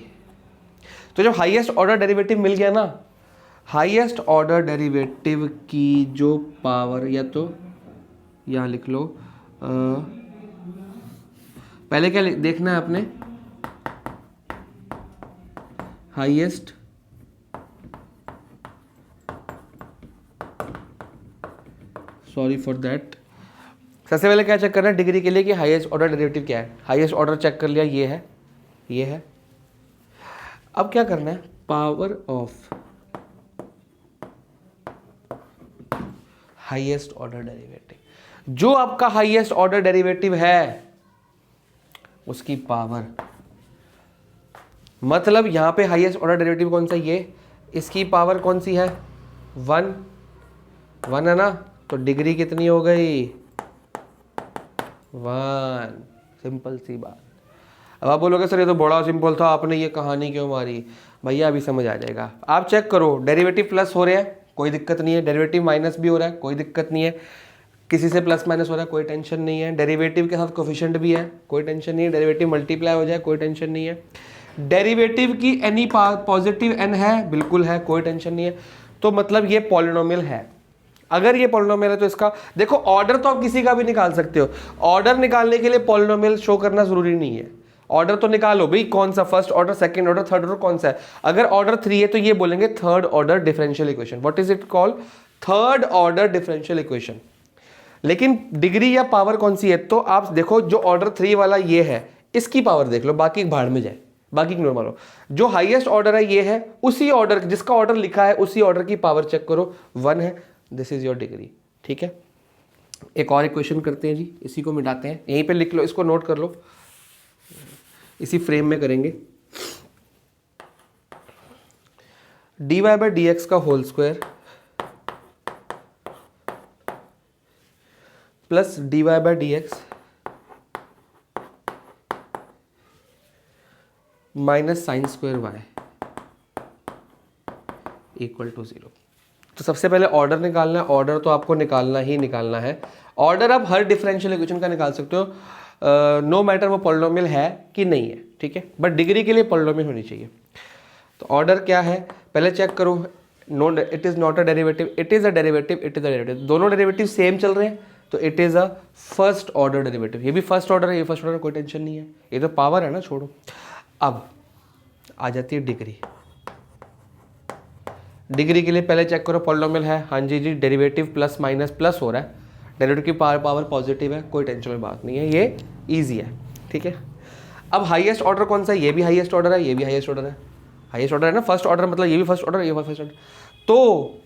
तो जब हाईएस्ट ऑर्डर डेरिवेटिव मिल गया ना, हाईएस्ट ऑर्डर डेरिवेटिव की जो पावर, या तो यहाँ लिख लो, पहले क्या देखना है आपने, हाईएस्ट सॉरी फॉर दैट, सबसे पहले क्या चेक करना है डिग्री के लिए कि हाईएस्ट ऑर्डर डेरिवेटिव क्या है। हाईएस्ट ऑर्डर चेक कर लिया, ये है। अब क्या करना है, power of highest order derivative, जो आपका हाईएस्ट ऑर्डर डेरिवेटिव है उसकी पावर, मतलब यहां पे हाईएस्ट ऑर्डर डेरिवेटिव कौन सा, ये, इसकी पावर कौन सी है, 1 है ना, तो डिग्री कितनी हो गई, 1। सिंपल सी बात। अब आप बोलोगे सर ये तो बड़ा सिंपल था, आपने ये कहानी क्यों मारी, भैया अभी समझ आ जाएगा। आप चेक करो, डेरिवेटिव प्लस हो रहे हैं कोई दिक्कत नहीं है, डेरिवेटिव माइनस भी हो रहा है कोई दिक्कत नहीं है, किसी से प्लस माइनस हो रहा है कोई टेंशन नहीं है, डेरिवेटिव के साथ कोफिशिएंट भी है कोई टेंशन नहीं है, डेरिवेटिव मल्टीप्लाई हो जाए कोई टेंशन नहीं है, डेरिवेटिव की एनी पॉजिटिव n है, बिल्कुल है, कोई टेंशन नहीं है। तो मतलब ये पॉलिनोमियल है। अगर ये पॉलिनोमियल है तो इसका देखो, ऑर्डर तो आप किसी का भी निकाल सकते हो, ऑर्डर निकालने के लिए पॉलिनोमियल शो करना जरूरी नहीं है। ऑर्डर तो निकालो भाई, कौन सा first order, second order, third order कौन सा है। अगर ऑर्डर 3 है तो ये बोलेंगे third order differential equation. What is it called, third order differential equation. लेकिन डिग्री या पावर कौन सी है, तो आप देखो जो ऑर्डर 3 वाला ये है, इसकी पावर देख लो, बाकी भाड़ में जाए, बाकी इग्नोर मारो। जो हाईएस्ट ऑर्डर है ये है, उसी ऑर्डर, जिसका ऑर्डर लिखा है उसी ऑर्डर की पावर चेक करो, 1 है, दिस इज योर डिग्री। ठीक है, एक और इक्वेशन करते हैं जी, इसी को मिटाते हैं, यहीं पे लिख लो, इसको नोट कर लो, इसी फ्रेम में करेंगे। dy बाई डी एक्स का whole square plus dy by d x minus sine square y equal to 0। तो सबसे पहले ऑर्डर निकालना है। ऑर्डर तो आपको निकालना ही निकालना है। ऑर्डर आप हर डिफरेंशियल इक्वेशन का निकाल सकते हो, नो मैटर वो पॉलिनोमियल है कि नहीं है, ठीक है, बट डिग्री के लिए पॉलिनोमियल होनी चाहिए। तो ऑर्डर क्या है पहले चेक करो। No, it is not a derivative, it is a derivative, it is a derivative. दोनों डेरिवेटिव सेम चल रहे हैं तो it is a first order derivative. ये भी फर्स्ट ऑर्डर है, ये फर्स्ट ऑर्डर, कोई टेंशन नहीं है, ये तो पावर है ना, छोड़ो। अब आ जाती है डिग्री। डिग्री के लिए पहले चेक करो पॉलिनोमियल है, हाँ जी जी, डेरिवेटिव प्लस माइनस प्लस हो रहा है, डेरिवेटिव की पावर पॉजिटिव है, कोई टेंशन वाली बात नहीं है, ये इजी है, ठीक है। अब हाईएस्ट ऑर्डर कौन सा है? ये भी हाईएस्ट ऑर्डर है, ये भी हाईएस्ट ऑर्डर है। हाईएस्ट ऑर्डर है ना, फर्स्ट ऑर्डर मतलब ये भी फर्स्ट ऑर्डर, ये भी फर्स्ट ऑर्डर। तो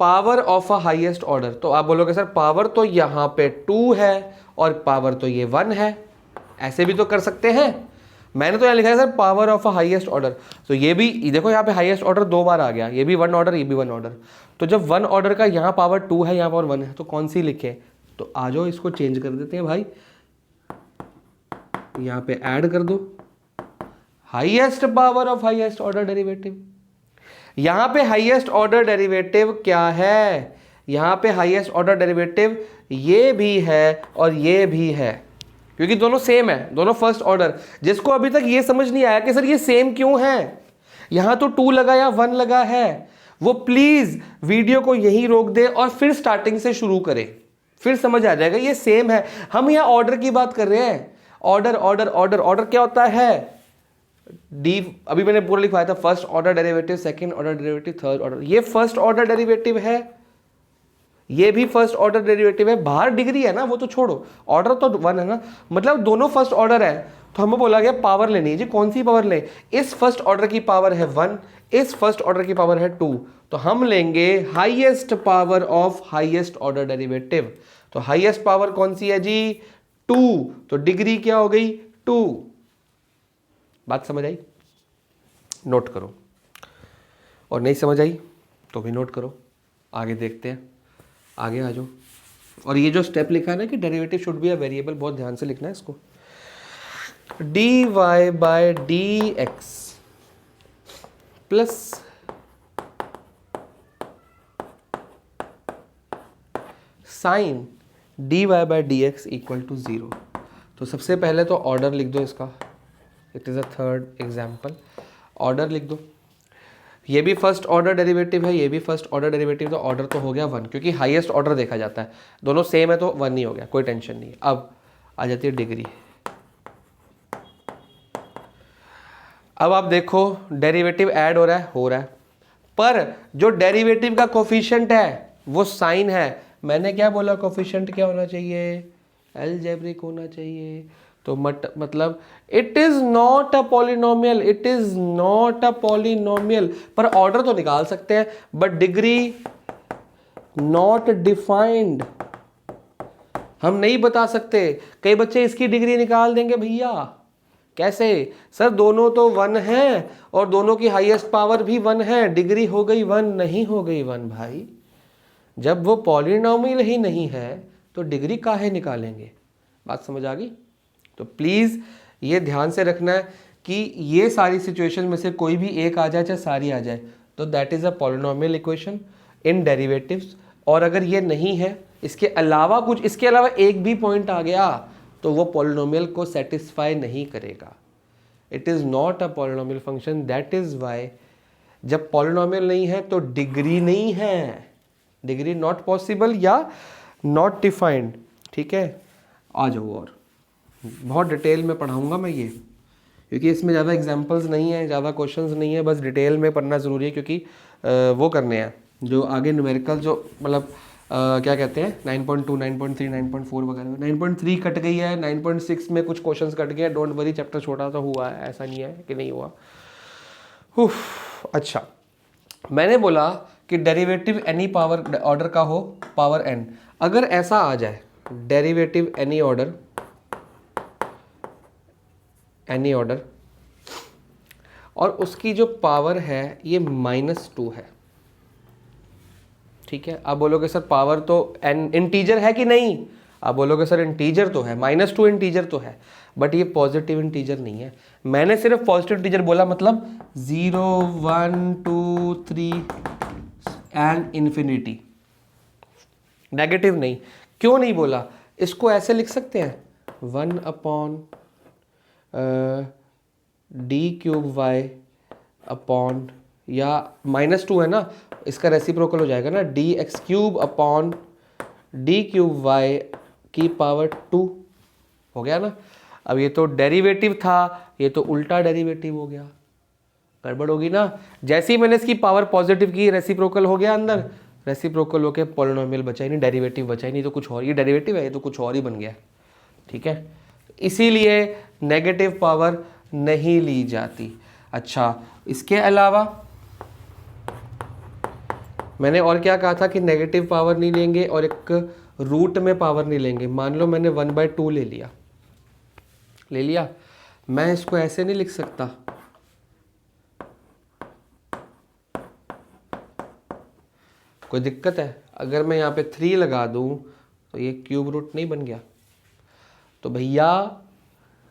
power of a highest order, तो आप बोलोगे सर पावर तो यहाँ पे 2 है और पावर तो ये 1 है, ऐसे भी तो कर सकते हैं। मैंने तो यहाँ लिखा है sir power of a highest order, तो ये भी देखो यहाँ पे हाईएस्ट ऑर्डर 2 बार आ गया, ये भी 1 ऑर्डर, ये भी 1 ऑर्डर। तो जब 1 ऑर्डर का यहाँ पावर 2 है, यहाँ पावर 1 है, तो कौन सी लिखे? तो आ जाओ इसको चेंज कर देते हैं भाई, यहाँ पे ऐड कर दो highest power of highest order derivative. यहाँ पे हाईएस्ट ऑर्डर डेरिवेटिव क्या है? यहाँ पे हाईएस्ट ऑर्डर डेरिवेटिव ये भी है और ये भी है, क्योंकि दोनों सेम है, दोनों फर्स्ट ऑर्डर। जिसको अभी तक ये समझ नहीं आया कि सर ये सेम क्यों है, यहाँ तो 2 लगा या 1 लगा है, वो प्लीज वीडियो को यहीं रोक दे और फिर स्टार्टिंग से शुरू करें, फिर समझ आ जाएगा ये सेम है। हम यहाँ ऑर्डर की बात कर रहे हैं, ऑर्डर ऑर्डर ऑर्डर ऑर्डर क्या होता है? डी, अभी मैंने पूरा लिखवाया था, first order derivative, second order derivative, third order. ये फर्स्ट ऑर्डर डेरिवेटिव है, ये भी फर्स्ट ऑर्डर डेरिवेटिव है। बाहर डिग्री है ना, वो तो छोड़ो, ऑर्डर तो 1 है ना, मतलब दोनों फर्स्ट ऑर्डर है। तो हमें बोला गया पावर लेनी है जी, कौन सी पावर लें? इस फर्स्ट ऑर्डर की पावर है 1, इस फर्स्ट ऑर्डर की पावर है 2, तो हम लेंगे highest power of highest order derivative. तो हाईएस्ट पावर कौन सी है जी? 2, तो डिग्री क्या हो गई? 2। बात समझ आई? नोट करो, और नहीं समझ आई तो भी नोट करो। आगे देखते हैं, आगे आ जाओ। और ये जो स्टेप लिखा है ना कि derivative should be a variable, बहुत ध्यान से लिखना है इसको। D y by d x plus sine d y by d x equal to 0। तो सबसे पहले तो ऑर्डर लिख दो इसका, it is a third example. Order लिख दो, ये भी फर्स्ट ऑर्डर डेरिवेटिव है, ये भी फर्स्ट ऑर्डर डेरिवेटिव, तो ऑर्डर तो हो गया 1, क्योंकि हाईएस्ट ऑर्डर देखा जाता है, दोनों सेम है तो 1 ही हो गया, कोई टेंशन नहीं है। अब आ जाती है डिग्री। अब आप देखो डेरिवेटिव ऐड हो रहा है, पर जो डेरिवेटिव का कोफिशिएंट है वो साइन है। मैंने क्या बोला, कोफिशिएंट क्या होना चाहिए? अलजेब्रिक होना चाहिए। तो मतलब it is not a polynomial, it is not a polynomial. पर ऑर्डर तो निकाल सकते हैं, बट डिग्री नॉट डिफाइंड, हम नहीं बता सकते। कई बच्चे इसकी डिग्री निकाल देंगे भैया, कैसे सर? दोनों तो 1 है और दोनों की हाईएस्ट पावर भी 1 है, डिग्री हो गई 1, नहीं हो गई 1 भाई। जब वो पॉलिनोमियल ही नहीं है तो डिग्री काहे निकालेंगे? बात समझ आ गई? तो प्लीज़ ये ध्यान से रखना है कि ये सारी सिचुएशन में से कोई भी एक आ जाए चाहे सारी आ जाए, तो that is a polynomial equation in derivatives. और अगर ये नहीं है, इसके अलावा कुछ, इसके अलावा एक भी पॉइंट आ गया तो वो पॉलिनोमियल को सेटिस्फाई नहीं करेगा। It is not a polynomial function, that is why जब पॉलिनोमियल नहीं है तो डिग्री नहीं है, डिग्री नॉट पॉसिबल या नॉट डिफाइंड, ठीक है। आ जाओ, और बहुत डिटेल में पढ़ाऊंगा मैं ये, क्योंकि इसमें ज़्यादा एग्जांपल्स नहीं है, ज़्यादा क्वेश्चंस नहीं है, बस डिटेल में पढ़ना ज़रूरी है, क्योंकि वो करने हैं जो आगे न्यूमेरिकल, जो मतलब क्या कहते हैं 9.2, 9.3, 9.4 वगैरह। 9.3 कट गई है, 9.6 में कुछ क्वेश्चंस कट गए हैं, डोंट वरी, चैप्टर छोटा सा हुआ है, ऐसा नहीं है कि नहीं हुआ। अच्छा, मैंने बोला कि डेरिवेटिव एनी पावर ऑर्डर का हो, पावर n, अगर ऐसा आ जाए डेरिवेटिव एनी ऑर्डर और उसकी जो पावर है ये -2 है, ठीक है। आप बोलोगे सर पावर तो इंटीजर है कि नहीं, आप बोलोगे सर इंटीजर तो है, -2 इंटीजर तो है, बट ये पॉजिटिव इंटीजर नहीं है। मैंने सिर्फ पॉजिटिव इंटीजर बोला, मतलब 0 1 2 3 एंड इन्फिनिटी, नेगेटिव नहीं। क्यों नहीं बोला, इसको ऐसे लिख सकते हैं 1/d³ अपॉन, या -2 है ना, इसका रेसिप्रोकल हो जाएगा ना, dx³ अपॉन d³ की पावर 2 हो गया ना। अब ये तो डेरिवेटिव था, ये तो उल्टा डेरिवेटिव हो गया, गड़बड़ होगी ना। जैसे ही मैंने इसकी पावर पॉजिटिव की, रेसिप्रोकल हो गया अंदर, रेसिप्रोकल होके पॉलिनोमियल बचा ही नहीं, डेरिवेटिव बचा ही नहीं, तो कुछ और, ये डेरिवेटिव है, ये तो कुछ और ही बन गया, ठीक है। इसीलिए नेगेटिव पावर नहीं ली जाती। अच्छा, इसके अलावा मैंने और क्या कहा था कि नेगेटिव पावर नहीं लेंगे और एक रूट में पावर नहीं लेंगे। मान लो मैंने 1/2 ले लिया, मैं इसको ऐसे नहीं लिख सकता, कोई दिक्कत है? अगर मैं यहाँ पे 3 लगा दूँ तो ये क्यूब रूट नहीं बन गया? तो भैया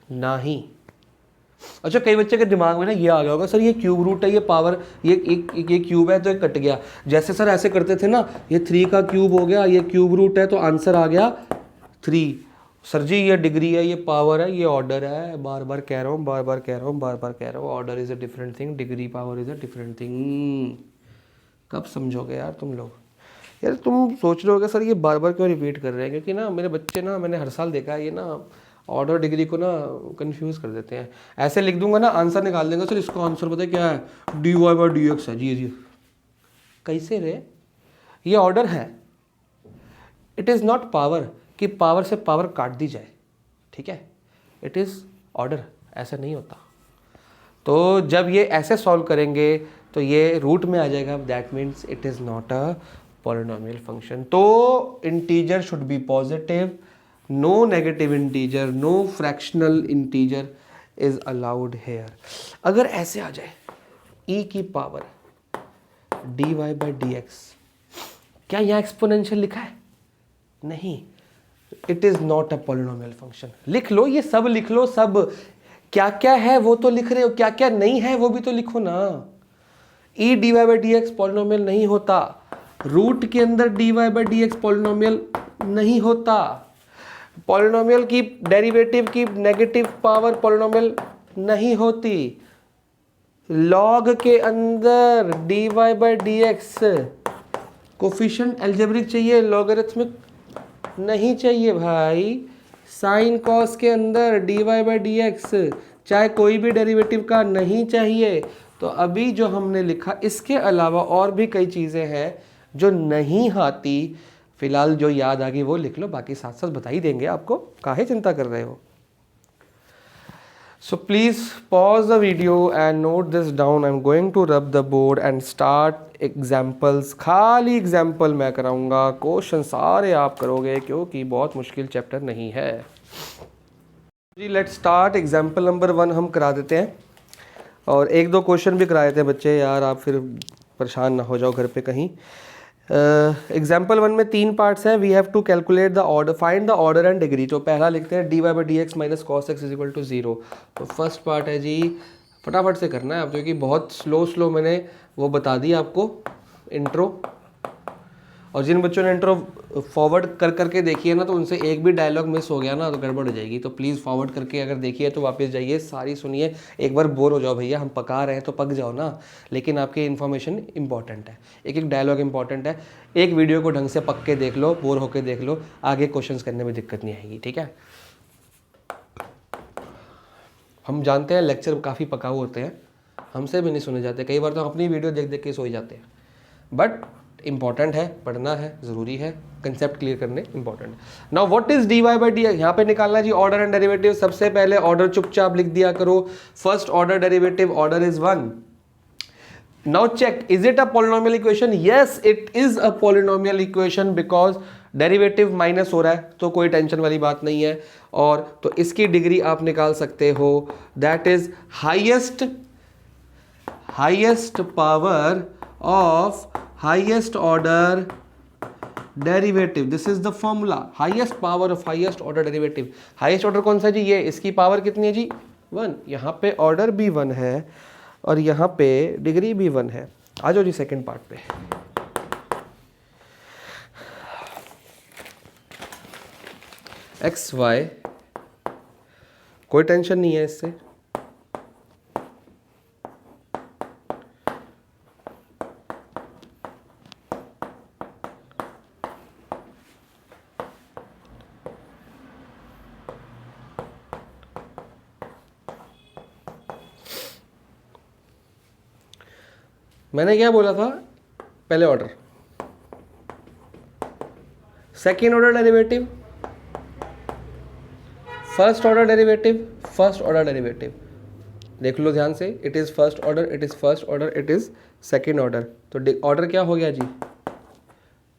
नहीं। अच्छा, कई बच्चे के दिमाग में ना ये आ गया होगा, सर ये क्यूब रूट है, ये पावर, ये क्यूब है तो ये कट गया। जैसे सर ऐसे करते थे ना, ये 3 का क्यूब हो गया, ये क्यूब रूट है तो आंसर आ गया 3। सर जी ये डिग्री है, ये पावर है, ये ऑर्डर है, बार बार कह रहा हूँ, order is a different thing, degree power is a different thing. कब समझोगे यार तुम लोग? यार तुम सोच रहे होगे सर ये बार बार क्यों रिपीट कर रहे हैं, क्योंकि ना मेरे बच्चे ना, मैंने हर साल देखा है, ये ना ऑर्डर डिग्री को ना कंफ्यूज कर देते हैं। ऐसे लिख दूंगा ना, आंसर निकाल देंगे, सर इसका आंसर पता है क्या है, dy/dx है। जी कैसे रे, ये ऑर्डर है, इट इज़ नॉट पावर कि पावर से पावर काट दी जाए, ठीक है, इट इज़ ऑर्डर, ऐसा नहीं होता। तो जब ये ऐसे सॉल्व करेंगे तो ये रूट में आ जाएगा, that means it is not a polynomial function. तो integer should be positive, no negative integer, no fractional integer is allowed here. अगर ऐसे आ जाए e की पावर dy/dx, क्या यहाँ एक्सपोनेंशियल लिखा है? नहीं, it is not a polynomial function. लिख लो, ये सब लिख लो, सब क्या क्या है वो तो लिख रहे हो, क्या क्या नहीं है वो भी तो लिखो ना। e dy/dx पॉलिनोमियल नहीं होता, रूट के अंदर dy/dx पॉलिनोमियल नहीं होता, पॉलिनोमियल की डेरिवेटिव की नेगेटिव पावर पॉलिनोमियल नहीं होती, लॉग के अंदर dy/dx कोफिशिएंट अलजेब्रिक चाहिए, लॉगरिथमिक नहीं चाहिए भाई। साइन कॉस के अंदर dy/dx चाहे कोई भी डेरिवेटिव का नहीं चाहिए। तो अभी जो हमने लिखा, इसके अलावा और भी कई चीज़ें हैं जो नहीं आती, फिलहाल जो याद आ गई वो लिख लो, बाकी साथ साथ बता ही देंगे आपको, काहे चिंता कर रहे हो। So please pause the video and note this down. I'm going to rub the board and start examples. खाली एग्जाम्पल मैं कराऊंगा, क्वेश्चन सारे आप करोगे क्योंकि बहुत मुश्किल चैप्टर नहीं है जी। Let's start. एग्जाम्पल नंबर 1 हम करा देते हैं और 1-2 क्वेश्चन भी कराए थे बच्चे, यार आप फिर परेशान ना हो जाओ घर पे कहीं। एग्जाम्पल 1 में 3 पार्ट्स हैं। We have to calculate the order, find the order and degree. तो पहला लिखते हैं dy/dx minus cos x is equal to 0। तो फर्स्ट पार्ट है जी, फटाफट से करना है आप, क्योंकि बहुत स्लो मैंने वो बता दी आपको इंट्रो, और जिन बच्चों ने इंट्रो फॉरवर्ड कर करके देखी है ना, तो उनसे एक भी डायलॉग मिस हो गया ना तो गड़बड़ हो जाएगी। तो प्लीज़ फॉरवर्ड करके अगर देखिए तो वापस जाइए, सारी सुनिए, एक बार बोर हो जाओ भैया, हम पका रहे हैं तो पक जाओ ना, लेकिन आपकी इन्फॉर्मेशन इंपॉर्टेंट है, एक एक डायलॉग इंपॉर्टेंट है। एक वीडियो को ढंग से पक के देख लो, बोर होकर देख लो, आगे क्वेश्चन करने में दिक्कत नहीं आएगी, ठीक है। हम जानते हैं लेक्चर काफ़ी पकाऊ होते हैं, हमसे भी नहीं सुने जाते, कई बार तो अपनी वीडियो देख देख के सो जाते हैं, बट इंपॉर्टेंट है, पढ़ना है, ज़रूरी है, कंसेप्ट क्लियर करने इंपॉर्टेंट है। नाउ व्हाट इज dy/dx, यहाँ पे निकालना जी ऑर्डर एंड डेरिवेटिव। सबसे पहले ऑर्डर चुपचाप लिख दिया करो, first order derivative, order is 1। Now check, is it a polynomial equation? Yes it is a polynomial equation, because derivative minus हो रहा है तो कोई टेंशन वाली बात नहीं है। और तो इसकी डिग्री आप निकाल सकते हो, that is highest highest power of highest order derivative, this is the formula, highest power of highest order derivative. Highest order कौन सा जी, ये, इसकी पावर कितनी है जी 1, यहाँ पे ऑर्डर भी 1 है और यहाँ पे डिग्री भी 1 है। आ जाओ जी सेकंड पार्ट पे। एक्स वाई, कोई टेंशन नहीं है इससे, मैंने क्या बोला था, पहले order, second order derivative, first order derivative, first order derivative, देख लो ध्यान से, it is first order, it is first order, it is second order, तो ऑर्डर क्या हो गया जी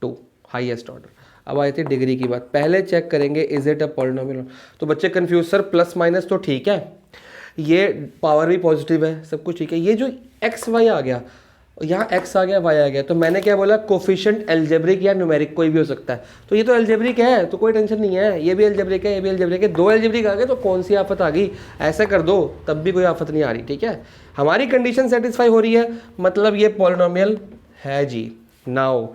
2, हाईएस्ट ऑर्डर। अब आई थी डिग्री की बात, पहले चेक करेंगे इज इट अ पॉलिनोमियल। तो बच्चे कंफ्यूज, सर प्लस माइनस तो ठीक है, ये पावर भी पॉजिटिव है, सब कुछ ठीक है, ये जो एक्स वाई आ गया, यहाँ x आ गया y आ गया, तो मैंने क्या बोला, कोफिशिएंट एल्जेब्रिक या न्यूमेरिक कोई भी हो सकता है, तो ये तो एल्जेब्रिक है, तो कोई टेंशन नहीं है, ये भी एल्जेब्रिक है, ये भी एल्जेब्रिक है, 2 एल्जेब्रिक आ गए तो कौन सी आफत आ गई, ऐसे कर दो तब भी कोई आफत नहीं आ रही, ठीक है, हमारी कंडीशन सेटिस्फाई हो रही है, मतलब ये पॉलिनोमियल है जी। Now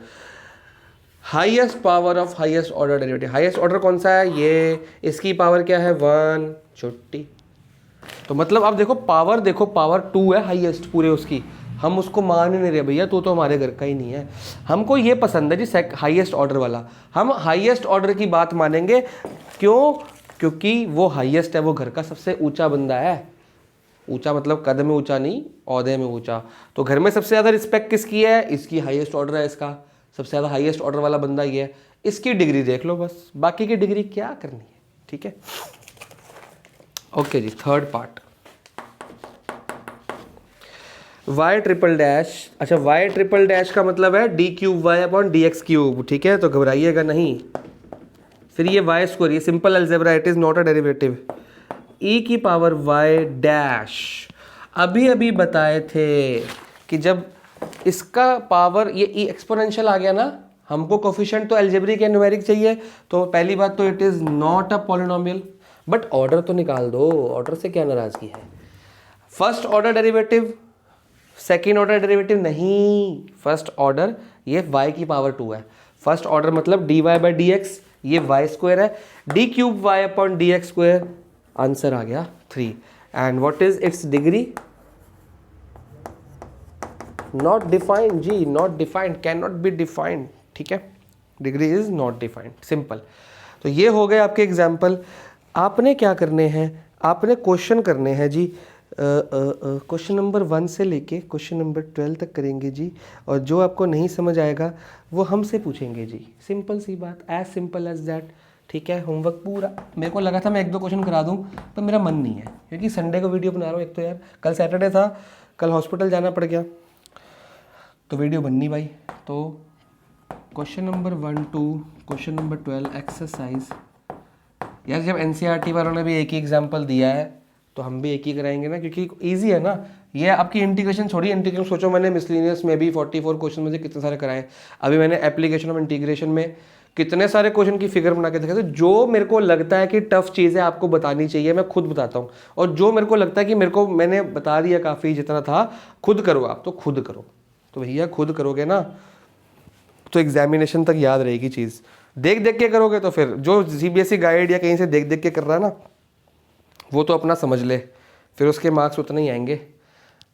highest power of highest order derivative, highest order कौन सा है, ये, इसकी पावर क्या है 1, छुट्टी, तो मतलब अब देखो पावर, देखो पावर 2 है हाईएस्ट पूरे उसकी, हम उसको मान ही नहीं रहे भैया, तो हमारे घर का ही नहीं है, हमको ये पसंद है जी हाईएस्ट ऑर्डर वाला, हम हाईएस्ट ऑर्डर की बात मानेंगे, क्यों, क्योंकि वो हाईएस्ट है, वो घर का सबसे ऊंचा बंदा है, ऊंचा मतलब कद में ऊंचा नहीं, ओहदे में ऊंचा, तो घर में सबसे ज़्यादा रिस्पेक्ट किसकी है, इसकी हाईएस्ट ऑर्डर है, इसका सबसे ज़्यादा हाईएस्ट ऑर्डर वाला बंदा ये है, इसकी डिग्री देख लो बस, बाकी की डिग्री क्या करनी है, ठीक है। ओके जी, third part, y triple dash, अच्छा y ट्रिपल डैश का मतलब है d cube y upon d x cube, ठीक है, तो घबराइएगा नहीं, फिर ये y स्क्वायर, ये simple algebra, it is not a derivative, e की पावर y डैश, अभी अभी बताए थे कि जब इसका पावर ये e एक्सपोनेंशियल आ गया ना, हमको कोफिशिएंट तो अलजेब्रिक या न्यूमेरिक चाहिए, तो पहली बात तो it is not a polynomial, but order तो निकाल दो, ऑर्डर से क्या नाराजगी है, first order derivative, second order derivative नहीं, फर्स्ट ऑर्डर, ये y की पावर 2 है, फर्स्ट ऑर्डर मतलब dy बाई डी एक्स, ये y स्क्वायर है, d cube y upon d x square, answer आ गया 3, and what is its degree, not defined जी, not defined, can not be defined, ठीक है, degree is not defined, simple. तो ये हो गए आपके एग्जाम्पल, आपने क्या करने हैं, आपने क्वेश्चन करने हैं जी, क्वेश्चन नंबर 1 से लेके क्वेश्चन नंबर 12 तक करेंगे जी, और जो आपको नहीं समझ आएगा वो हमसे पूछेंगे जी, सिंपल सी बात, एज सिंपल एज दैट, ठीक है। होमवर्क पूरा, मेरे को लगा था मैं 1-2 क्वेश्चन करा दूं, पर मेरा मन नहीं है, क्योंकि संडे को वीडियो बना रहा हूँ, एक तो यार कल सैटरडे था, कल हॉस्पिटल जाना पड़ गया, तो वीडियो बननी भाई। तो question number 1 to question number 12 exercise, यार जब एनसीईआरटी वालों ने भी एक ही एग्जाम्पल दिया है तो हम भी एक ही कराएंगे ना, क्योंकि ईजी है ना, ये आपकी इंटीग्रेशन छोड़ी, इंटीग्रेशन सोचो मैंने मिसलिनियस में भी 44 क्वेश्चन में से कितने सारे कराए, अभी मैंने एप्लीकेशन ऑफ इंटीग्रेशन में कितने सारे क्वेश्चन की फिगर बना के देखा, तो जो मेरे को लगता है कि टफ चीज़ें आपको बतानी चाहिए मैं खुद बताता हूँ, और जो मेरे को लगता है कि मैंने बता दिया काफ़ी जितना था, खुद करो आप, तो खुद करो, तो भैया खुद करोगे ना तो एग्जामिनेशन तक याद रहेगी चीज़, देख देख के करोगे तो फिर जो सीबीएसई गाइड या कहीं से देख देख के कर रहा है ना, वो तो अपना समझ ले, फिर उसके मार्क्स उतने ही आएंगे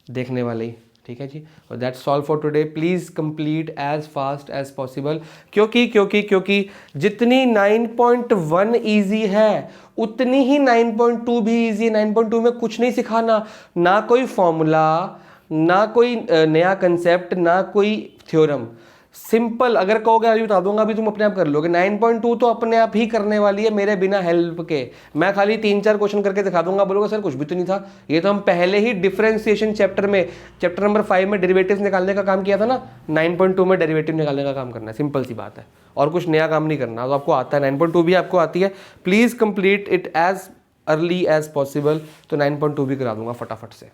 देखने वाले ही, ठीक है जी। और that's all for today, please complete as fast as possible, क्योंकि जितनी 9.1 ईजी है उतनी ही 9.2 भी ईजी है। 9.2 में कुछ नहीं सिखाना, ना कोई फॉर्मूला, ना कोई नया कंसेप्ट, ना कोई थ्योरम, सिंपल। अगर कहोगे अभी बता दूंगा, अभी तुम अपने आप कर लोगे। 9.2 तो अपने आप ही करने वाली है मेरे बिना हेल्प के, मैं खाली 3-4 क्वेश्चन करके दिखा दूंगा, बोलोगे सर कुछ भी तो नहीं था, ये तो हम पहले ही डिफरेंशिएशन चैप्टर में, चैप्टर नंबर 5 में डेरिवेटिव्स निकालने का काम किया था ना, 9.2 में डेरिवेटिव निकालने का काम करना है, सिंपल सी बात है, और कुछ नया काम नहीं करना, तो आपको आता है, 9.2 भी आपको आती है। Please complete it as early as possible, तो 9.2 भी करा दूंगा फटाफट से।